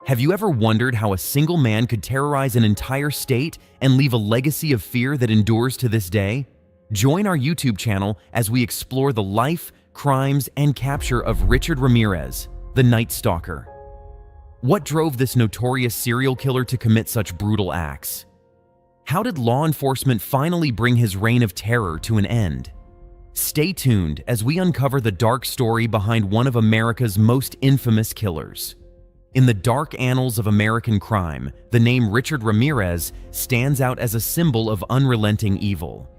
Have you ever wondered how a single man could terrorize an entire state and leave a legacy of fear that endures to this day? Join our YouTube channel as we explore the life, crimes, and capture of Richard Ramirez, the Night Stalker. What drove this notorious serial killer to commit such brutal acts? How did law enforcement finally bring his reign of terror to an end? Stay tuned as we uncover the dark story behind one of America's most infamous killers. In the dark annals of American crime, the name Richard Ramirez stands out as a symbol of unrelenting evil.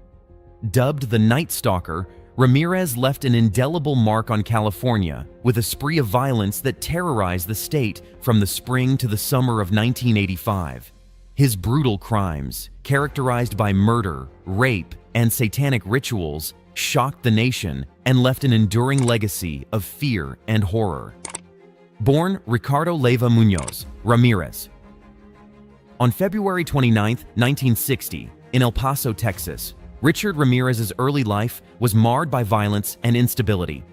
Dubbed the Night Stalker, Ramirez left an indelible mark on California with a spree of violence that terrorized the state from the spring to the summer of 1985. His brutal crimes, characterized by murder, rape, and satanic rituals, shocked the nation and left an enduring legacy of fear and horror. Born Ricardo Leyva Munoz Ramirez. On February 29, 1960, in El Paso, Texas, Richard Ramirez's early life was marred by violence and instability.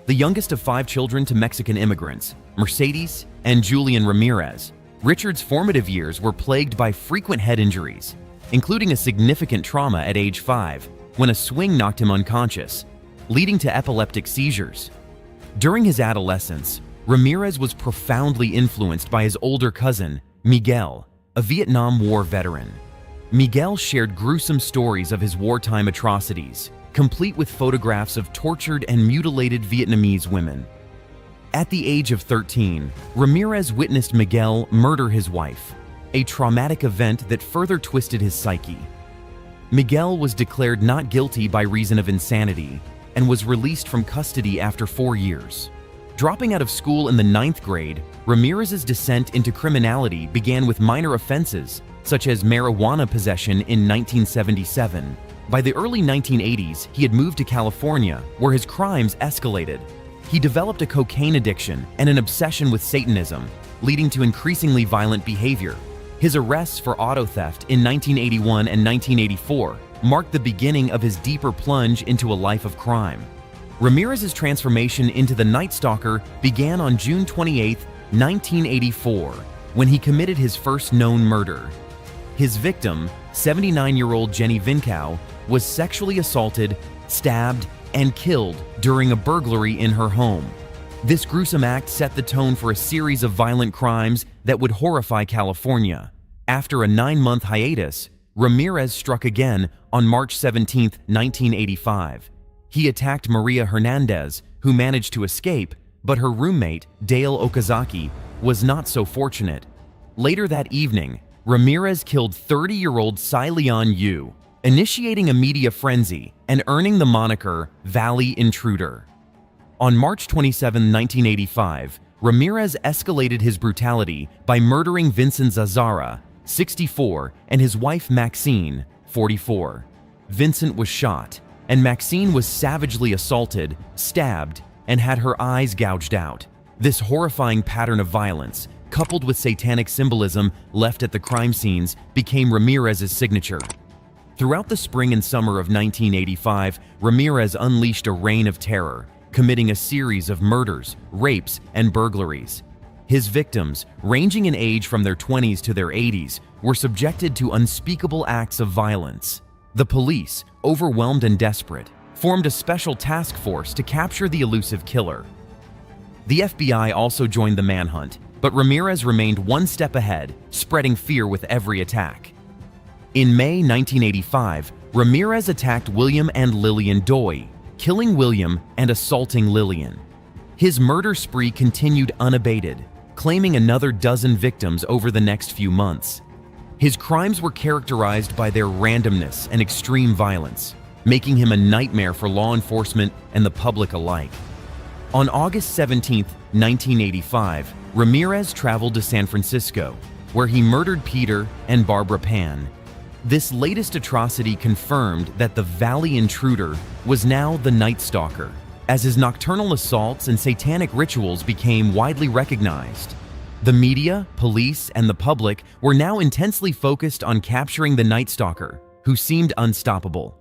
The youngest of 5 children to Mexican immigrants, Mercedes and Julian Ramirez, Richard's formative years were plagued by frequent head injuries, including a significant trauma at age 5 when a swing knocked him unconscious, leading to epileptic seizures. During his adolescence, Ramirez was profoundly influenced by his older cousin, Miguel, a Vietnam War veteran. Miguel shared gruesome stories of his wartime atrocities, complete with photographs of tortured and mutilated Vietnamese women. At the age of 13, Ramirez witnessed Miguel murder his wife, a traumatic event that further twisted his psyche. Miguel was declared not guilty by reason of insanity and was released from custody after 4 years. Dropping out of school in the 9th grade, Ramirez's descent into criminality began with minor offenses, such as marijuana possession in 1977. By the early 1980s, he had moved to California, where his crimes escalated. He developed a cocaine addiction and an obsession with Satanism, leading to increasingly violent behavior. His arrests for auto theft in 1981 and 1984 marked the beginning of his deeper plunge into a life of crime. Ramirez's transformation into the Night Stalker began on June 28, 1984, when he committed his first known murder. His victim, 79-year-old Jenny Vincow, was sexually assaulted, stabbed, and killed during a burglary in her home. This gruesome act set the tone for a series of violent crimes that would horrify California. After a 9-month hiatus, Ramirez struck again on March 17, 1985. He attacked Maria Hernandez, who managed to escape, but her roommate, Dale Okazaki, was not so fortunate. Later that evening, Ramirez killed 30-year-old Sy Leon Yu, initiating a media frenzy and earning the moniker Valley Intruder. On March 27, 1985, Ramirez escalated his brutality by murdering Vincent Zazara, 64, and his wife Maxine, 44. Vincent was shot, and Maxine was savagely assaulted, stabbed, and had her eyes gouged out. This horrifying pattern of violence, coupled with satanic symbolism left at the crime scenes, became Ramirez's signature. Throughout the spring and summer of 1985, Ramirez unleashed a reign of terror, committing a series of murders, rapes, and burglaries. His victims, ranging in age from their 20s to their 80s, were subjected to unspeakable acts of violence. The police, overwhelmed and desperate, formed a special task force to capture the elusive killer. The FBI also joined the manhunt, but Ramirez remained one step ahead, spreading fear with every attack. In May 1985, Ramirez attacked William and Lillian Doi, killing William and assaulting Lillian. His murder spree continued unabated, claiming another dozen victims over the next few months. His crimes were characterized by their randomness and extreme violence, making him a nightmare for law enforcement and the public alike. On August 17, 1985, Ramirez traveled to San Francisco, where he murdered Peter and Barbara Pan. This latest atrocity confirmed that the Valley Intruder was now the Night Stalker, as his nocturnal assaults and satanic rituals became widely recognized. The media, police, and the public were now intensely focused on capturing the Night Stalker, who seemed unstoppable.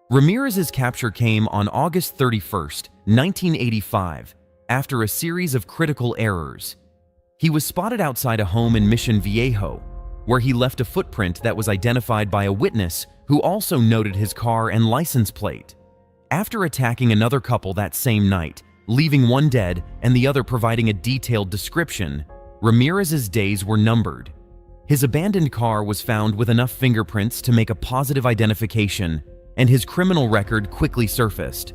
Ramirez's capture came on August 31, 1985, after a series of critical errors. He was spotted outside a home in Mission Viejo, where he left a footprint that was identified by a witness who also noted his car and license plate. After attacking another couple that same night, leaving one dead and the other providing a detailed description, Ramirez's days were numbered. His abandoned car was found with enough fingerprints to make a positive identification, and his criminal record quickly surfaced.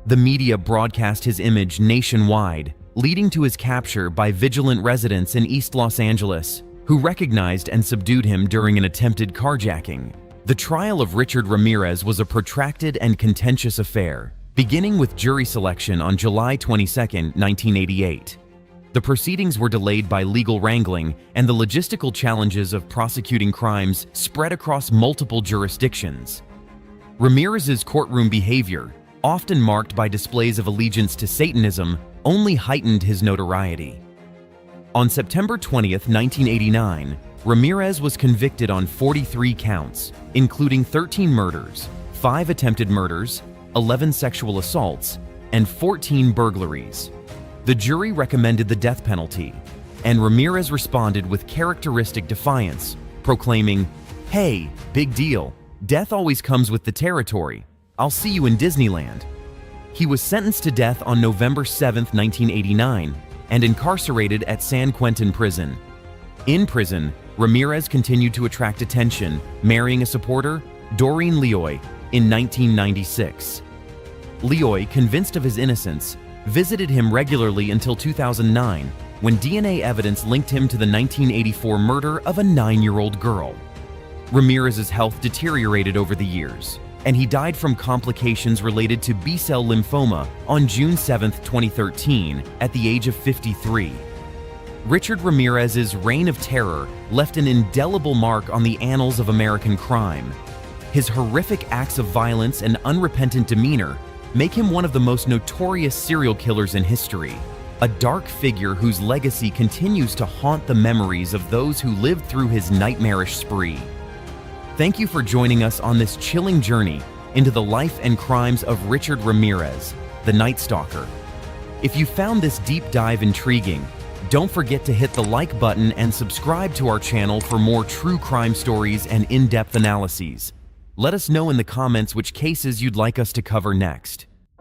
The media broadcast his image nationwide, leading to his capture by vigilant residents in East Los Angeles, who recognized and subdued him during an attempted carjacking. The trial of Richard Ramirez was a protracted and contentious affair, beginning with jury selection on July 22, 1988. The proceedings were delayed by legal wrangling, and the logistical challenges of prosecuting crimes spread across multiple jurisdictions. Ramirez's courtroom behavior, often marked by displays of allegiance to Satanism, only heightened his notoriety. On September 20, 1989, Ramirez was convicted on 43 counts, including 13 murders, 5 attempted murders, 11 sexual assaults, and 14 burglaries. The jury recommended the death penalty, and Ramirez responded with characteristic defiance, proclaiming, "Hey, big deal. Death always comes with the territory. I'll see you in Disneyland." He was sentenced to death on November 7, 1989, and incarcerated at San Quentin Prison. In prison, Ramirez continued to attract attention, marrying a supporter, Doreen Leoy, in 1996. Leoy, convinced of his innocence, visited him regularly until 2009, when DNA evidence linked him to the 1984 murder of a 9-year-old girl. Ramirez's health deteriorated over the years, and he died from complications related to B-cell lymphoma on June 7, 2013, at the age of 53. Richard Ramirez's reign of terror left an indelible mark on the annals of American crime. His horrific acts of violence and unrepentant demeanor make him one of the most notorious serial killers in history, a dark figure whose legacy continues to haunt the memories of those who lived through his nightmarish spree. Thank you for joining us on this chilling journey into the life and crimes of Richard Ramirez, the Night Stalker. If you found this deep dive intriguing, don't forget to hit the like button and subscribe to our channel for more true crime stories and in-depth analyses. Let us know in the comments which cases you'd like us to cover next.